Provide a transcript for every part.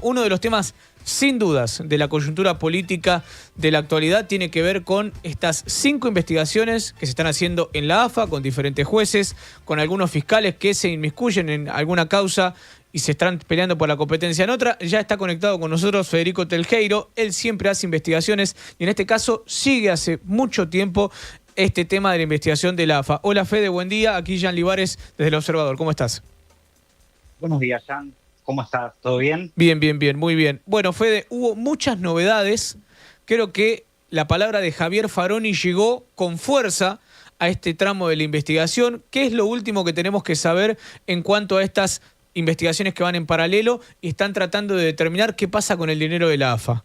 Uno de los temas, sin dudas, de la coyuntura política de la actualidad tiene que ver con estas 5 investigaciones que se están haciendo en la AFA, con diferentes jueces, con algunos fiscales que se inmiscuyen en alguna causa y se están peleando por la competencia en otra. Ya está conectado con nosotros Federico Teljeiro. Él siempre hace investigaciones y en este caso sigue hace mucho tiempo este tema de la investigación de la AFA. Hola Fede, buen día. Aquí Jan Libares desde El Observador. ¿Cómo estás? Buenos días, Jan. ¿Cómo estás? ¿Todo bien? Bien, muy bien. Bueno, Fede, hubo muchas novedades. Creo que la palabra de Javier Faroni llegó con fuerza a este tramo de la investigación. ¿Qué es lo último que tenemos que saber en cuanto a estas investigaciones que van en paralelo y están tratando de determinar qué pasa con el dinero de la AFA?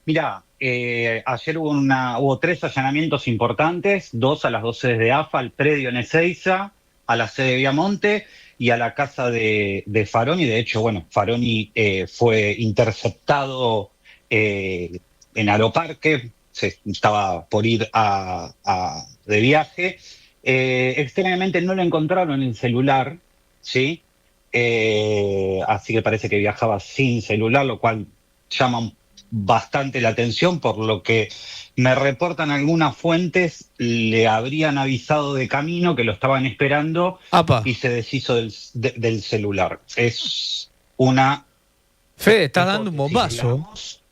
Mirá, ayer hubo 3 allanamientos importantes, 2 a las 2 sedes de AFA, al predio en Ezeiza, a la sede de Viamonte y a la casa de Faroni. De hecho, bueno, Faroni fue interceptado en Aeroparque, se estaba por ir de viaje. Extrañamente no lo encontraron en el celular, ¿sí? Así que parece que viajaba sin celular, lo cual llama bastante la atención. Por lo que me reportan algunas fuentes, le habrían avisado de camino que lo estaban esperando. Apa. Y se deshizo del celular. Es una... Fede, estás dando un bombazo. Digamos,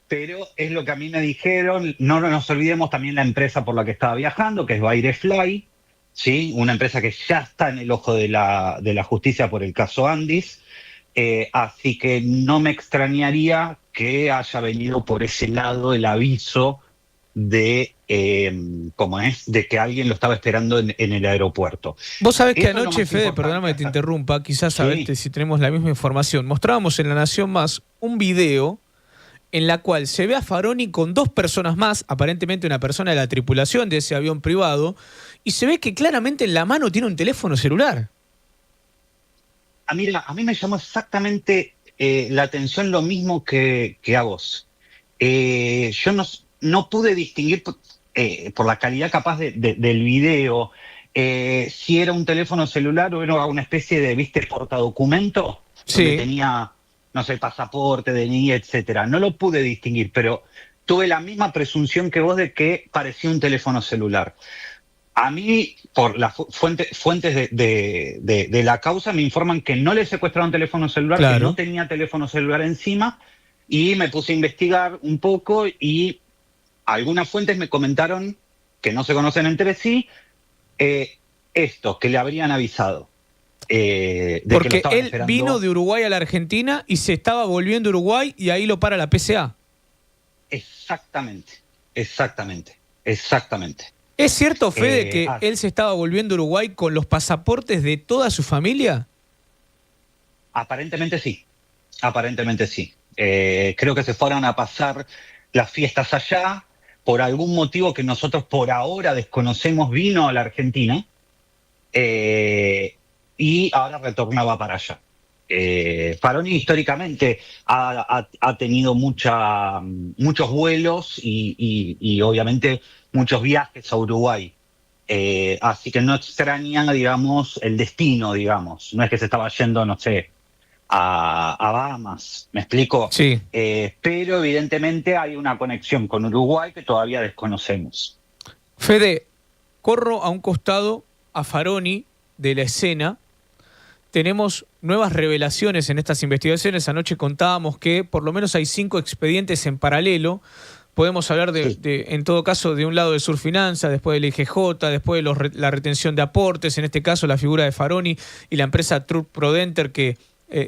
pero es lo que a mí me dijeron. No nos olvidemos también la empresa por la que estaba viajando, que es Bairefly, ¿sí? Una empresa que ya está en el ojo de la justicia por el caso Andis. Así que no me extrañaría que haya venido por ese lado el aviso de de que alguien lo estaba esperando en el aeropuerto. Vos sabés que Eso es lo anoche, más Fede, importante. perdóname que te interrumpa, quizás Sí. saberte si tenemos la misma información. Mostrábamos en La Nación Más un video en la cual se ve a Faroni con 2 personas más, aparentemente una persona de la tripulación de ese avión privado, y se ve que claramente en la mano tiene un teléfono celular. Mira, a mí me llamó exactamente la atención lo mismo que a vos. Yo no pude distinguir por la calidad capaz del video si era un teléfono celular o era una especie de, ¿viste?, portadocumento, Sí. donde tenía, no sé, pasaporte, DNI, etcétera. No lo pude distinguir, pero tuve la misma presunción que vos de que parecía un teléfono celular. A mí, por las fuentes de la causa, me informan que no le secuestraron teléfono celular, Claro. que no tenía teléfono celular encima, y me puse a investigar un poco y algunas fuentes me comentaron, que no se conocen entre sí, esto, que le habrían avisado. De que lo Porque estaban él esperando. vino de Uruguay a la Argentina y se estaba volviendo a Uruguay y ahí lo para la PCA. Exactamente. ¿Es cierto, Fede, que ah. él se estaba volviendo a Uruguay con los pasaportes de toda su familia? Aparentemente sí. Creo que se fueron a pasar las fiestas allá. Por algún motivo que nosotros por ahora desconocemos, vino a la Argentina y ahora retornaba para allá. Faroni históricamente ha tenido muchos vuelos y obviamente muchos viajes a Uruguay. Así que no extraña, digamos, el destino, digamos. No es que se estaba yendo, no sé, a Bahamas, ¿me explico? Sí. Pero evidentemente hay una conexión con Uruguay que todavía desconocemos. Fede, corro a un costado a Faroni de la escena. Tenemos nuevas revelaciones en estas investigaciones. Anoche contábamos que por lo menos hay 5 expedientes en paralelo. Podemos hablar en todo caso, de un lado de Surfinanzas, después del IGJ, después de la retención de aportes, en este caso la figura de Faroni y la empresa Truth Prodenter que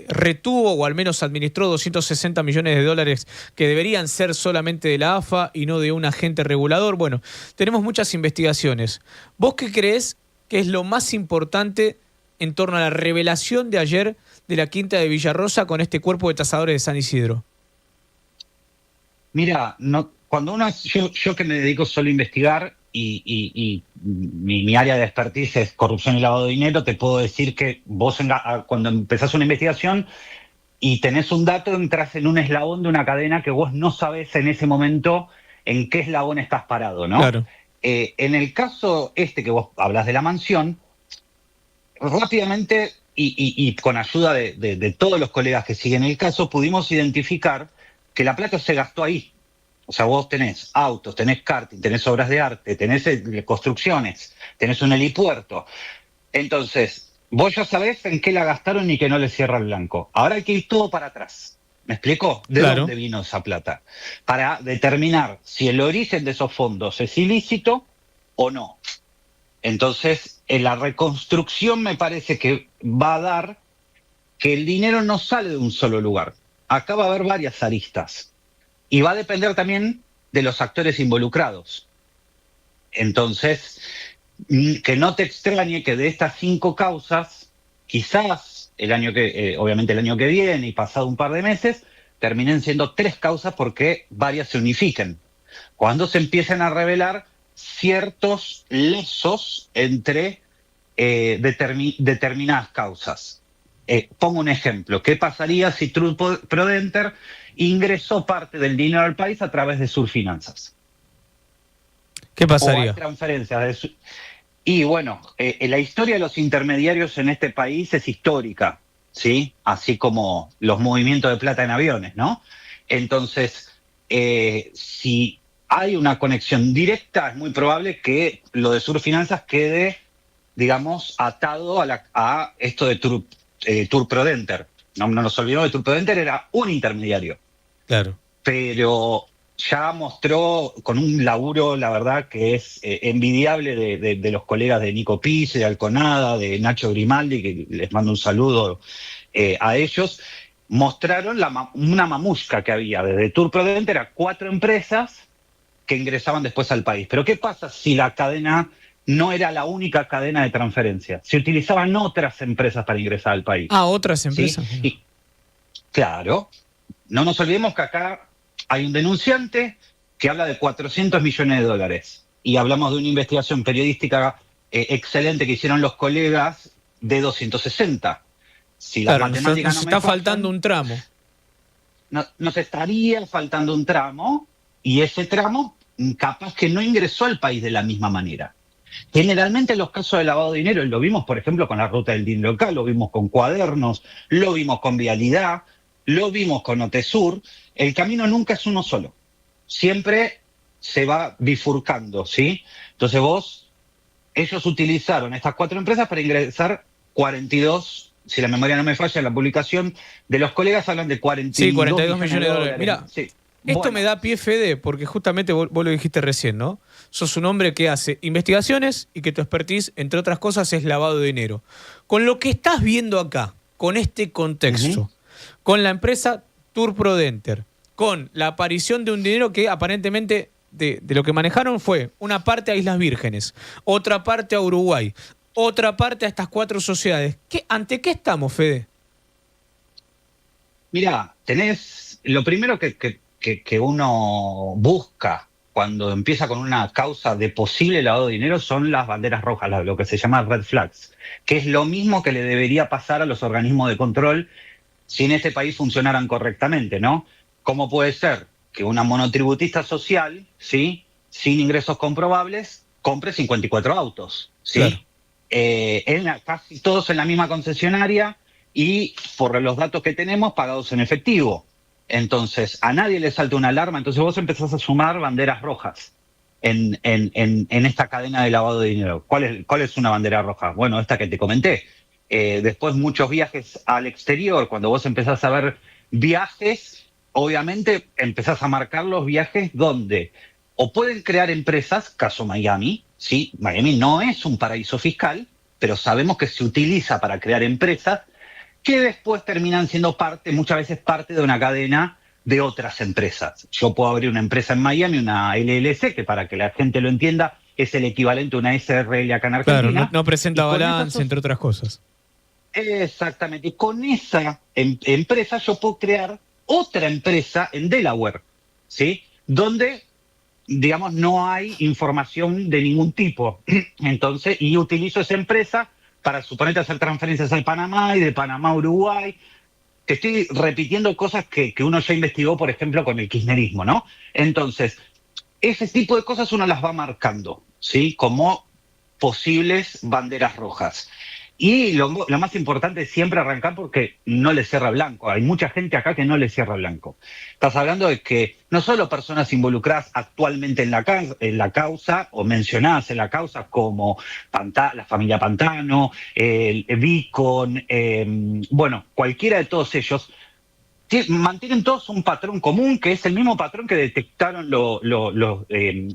retuvo o al menos administró 260 millones de dólares que deberían ser solamente de la AFA y no de un agente regulador. Bueno, tenemos muchas investigaciones. ¿Vos qué creés que es lo más importante en torno a la revelación de ayer de la Quinta de Villarrosa con este cuerpo de tasadores de San Isidro? Mira, cuando yo que me dedico solo a investigar y mi área de expertise es corrupción y lavado de dinero, te puedo decir que vos cuando empezás una investigación y tenés un dato, entras en un eslabón de una cadena que vos no sabés en ese momento en qué eslabón estás parado, ¿no? Claro. En el caso que vos hablás de la mansión, rápidamente y con ayuda de todos los colegas que siguen el caso, pudimos identificar que la plata se gastó ahí. O sea, vos tenés autos, tenés karting, tenés obras de arte, tenés construcciones, tenés un helipuerto. Entonces, vos ya sabés en qué la gastaron y que no les cierra el blanco. Ahora hay que ir todo para atrás. ¿Me explico? ¿De Claro. dónde vino esa plata? Para determinar si el origen de esos fondos es ilícito o no. Entonces, en la reconstrucción me parece que va a dar que el dinero no sale de un solo lugar. Acá va a haber varias aristas. Y va a depender también de los actores involucrados. Entonces, que no te extrañe que de estas 5 causas, quizás obviamente el año que viene y pasado un par de meses, terminen siendo 3 causas porque varias se unifiquen. Cuando se empiecen a revelar ciertos lazos entre determinadas causas. Pongo un ejemplo. ¿Qué pasaría si True Prodenter ingresó parte del dinero al país a través de Surfinanzas? ¿Qué O hay pasaría? transferencias y bueno, la historia de los intermediarios en este país es histórica, ¿sí? Así como los movimientos de plata en aviones, ¿no? Entonces, si hay una conexión directa, es muy probable que lo de Surfinanzas quede, digamos, atado a esto de Tour Prodenter. No nos olvidemos de Tour Prodenter, era un intermediario. Claro. Pero ya mostró con un laburo, la verdad, que es envidiable de los colegas de Nico Pizzi, de Alconada, de Nacho Grimaldi, que les mando un saludo a ellos. Mostraron una mamushka que había desde Tour Prodenter a 4 empresas que ingresaban después al país. Pero ¿qué pasa si la cadena no era la única cadena de transferencia? Se utilizaban otras empresas para ingresar al país. Ah, otras ¿Sí? empresas. Y, claro, no nos olvidemos que acá hay un denunciante que habla de 400 millones de dólares. Y hablamos de una investigación periodística excelente que hicieron los colegas de 260. Si las Claro, matemáticas nos no me está fallan, faltando un tramo. nos estaría faltando un tramo, y ese tramo capaz que no ingresó al país de la misma manera. Generalmente en los casos de lavado de dinero, lo vimos por ejemplo con la ruta del DIN local, lo vimos con Cuadernos, lo vimos con Vialidad, lo vimos con Otesur, el camino nunca es uno solo, siempre se va bifurcando, ¿sí? Entonces ellos utilizaron estas 4 empresas para ingresar 42, si la memoria no me falla, en la publicación de los colegas hablan de 42, Sí, 42 millones de dólares. Mira, Sí. esto Bueno, me da pie, Fede, porque justamente vos lo dijiste recién, ¿no? Sos un hombre que hace investigaciones y que tu expertise, entre otras cosas, es lavado de dinero. Con lo que estás viendo acá, con este contexto, con la empresa Tour Prodenter, con la aparición de un dinero que aparentemente de lo que manejaron fue una parte a Islas Vírgenes, otra parte a Uruguay, otra parte a estas 4 sociedades. ¿Ante qué estamos, Fede? mira, tenés lo primero que uno busca cuando empieza con una causa de posible lavado de dinero son las banderas rojas, lo que se llama red flags, que es lo mismo que le debería pasar a los organismos de control si en este país funcionaran correctamente, ¿no? ¿Cómo puede ser que una monotributista social, ¿sí?, sin ingresos comprobables, compre 54 autos, ¿sí? Claro. Casi todos en la misma concesionaria y por los datos que tenemos pagados en efectivo. Entonces, a nadie le salta una alarma, entonces vos empezás a sumar banderas rojas en esta cadena de lavado de dinero. ¿Cuál es una bandera roja? Bueno, esta que te comenté. Después muchos viajes al exterior, cuando vos empezás a ver viajes, obviamente empezás a marcar los viajes donde o pueden crear empresas, caso Miami, ¿sí? Miami no es un paraíso fiscal, pero sabemos que se utiliza para crear empresas que después terminan siendo muchas veces parte de una cadena de otras empresas. Yo puedo abrir una empresa en Miami, una LLC, que para que la gente lo entienda, es el equivalente a una SRL acá en Argentina. Claro, no presenta balance, entre otras cosas. Exactamente. Y con esa empresa yo puedo crear otra empresa en Delaware, ¿sí? Donde, digamos, no hay información de ningún tipo. Entonces, y utilizo esa empresa para, suponete, hacer transferencias al Panamá y de Panamá a Uruguay. Te estoy repitiendo cosas que uno ya investigó, por ejemplo, con el kirchnerismo, ¿no? Entonces, ese tipo de cosas uno las va marcando, ¿sí? Como posibles banderas rojas. Y lo más importante es siempre arrancar porque no le cierra blanco. Hay mucha gente acá que no le cierra blanco. Estás hablando de que no solo personas involucradas actualmente en la causa o mencionadas en la causa como la familia Pantano, el Beacon, bueno, cualquiera de todos ellos, mantienen todos un patrón común, que es el mismo patrón que detectaron los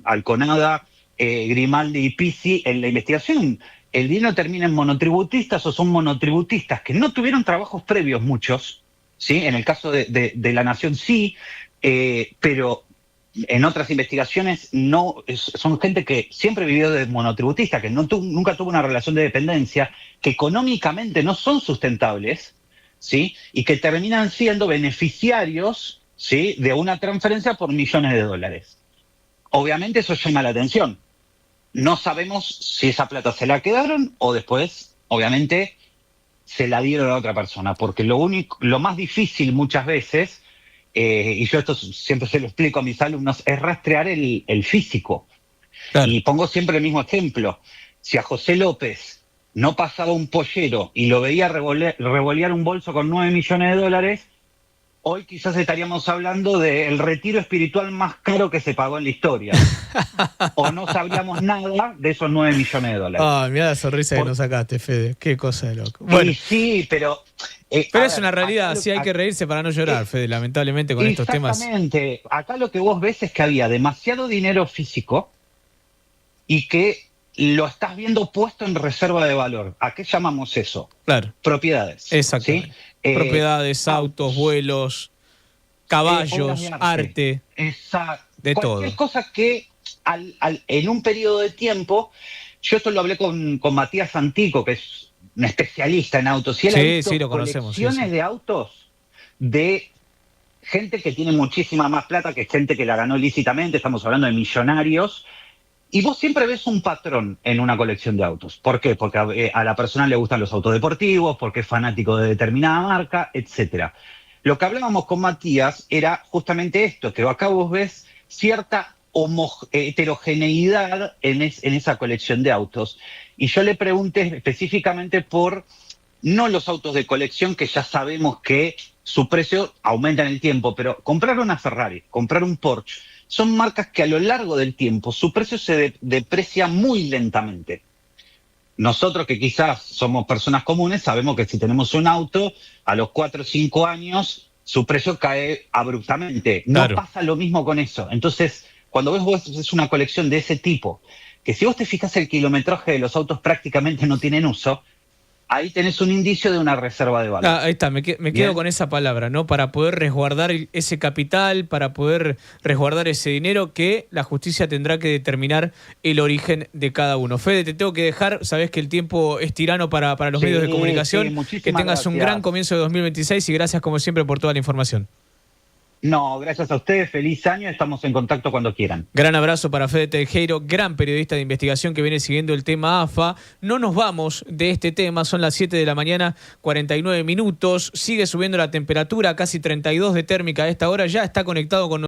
Alconada, Grimaldi y Pizzi en la investigación. El dinero termina en monotributistas o son monotributistas que no tuvieron trabajos previos muchos, ¿sí? En el caso de La Nación sí, pero en otras investigaciones no, son gente que siempre vivió de monotributista, que nunca tuvo una relación de dependencia, que económicamente no son sustentables, ¿sí? Y que terminan siendo beneficiarios, ¿sí?, de una transferencia por millones de dólares. Obviamente eso llama la atención. No sabemos si esa plata se la quedaron o después, obviamente, se la dieron a otra persona, porque lo más difícil muchas veces, y yo esto siempre se lo explico a mis alumnos, es rastrear el físico. Claro. Y pongo siempre el mismo ejemplo. Si a José López no pasaba un pollero y lo veía revolear un bolso con 9 millones de dólares, hoy quizás estaríamos hablando del retiro espiritual más caro que se pagó en la historia. O no sabríamos nada de esos 9 millones de dólares. Ah, mirá la sonrisa que nos sacaste, Fede. Qué cosa de loco. Bueno, sí, pero... pero es una realidad, sí hay que reírse para no llorar, Fede, lamentablemente con estos temas. Exactamente. Acá lo que vos ves es que había demasiado dinero físico y que lo estás viendo puesto en reserva de valor. ¿A qué llamamos eso? Claro. Propiedades. Exactamente. ¿Sí? Propiedades, autos, vuelos, caballos, obras de arte, de todo. Cualquier cosa que en un periodo de tiempo, yo esto lo hablé con Matías Antico, que es un especialista en autos, y él ha visto lo conocemos, colecciones de autos de gente que tiene muchísima más plata que gente que la ganó lícitamente, estamos hablando de millonarios, y vos siempre ves un patrón en una colección de autos. ¿Por qué? Porque a la persona le gustan los autos deportivos, porque es fanático de determinada marca, etcétera. Lo que hablábamos con Matías era justamente esto, que acá vos ves cierta heterogeneidad en esa colección de autos. Y yo le pregunté específicamente por no los autos de colección, que ya sabemos que su precio aumenta en el tiempo, pero comprar una Ferrari, comprar un Porsche, son marcas que a lo largo del tiempo su precio se deprecia muy lentamente. Nosotros que quizás somos personas comunes sabemos que si tenemos un auto, a los 4 o 5 años su precio cae abruptamente. No pasa lo mismo con eso. Entonces, cuando vos ves una colección de ese tipo, que si vos te fijas el kilometraje de los autos prácticamente no tienen uso, ahí tenés un indicio de una reserva de valor. Ahí está, me quedo con esa palabra, ¿no? Para poder resguardar ese capital, para poder resguardar ese dinero, que la justicia tendrá que determinar el origen de cada uno. Fede, te tengo que dejar, sabés que el tiempo es tirano para los medios de comunicación. Que tengas un gran comienzo de 2026 y gracias como siempre por toda la información. No, gracias a ustedes, feliz año, estamos en contacto cuando quieran. Gran abrazo para Fede Tejero, gran periodista de investigación que viene siguiendo el tema AFA. No nos vamos de este tema, son las 7 de la mañana, 49 minutos, sigue subiendo la temperatura, casi 32 de térmica a esta hora, ya está conectado con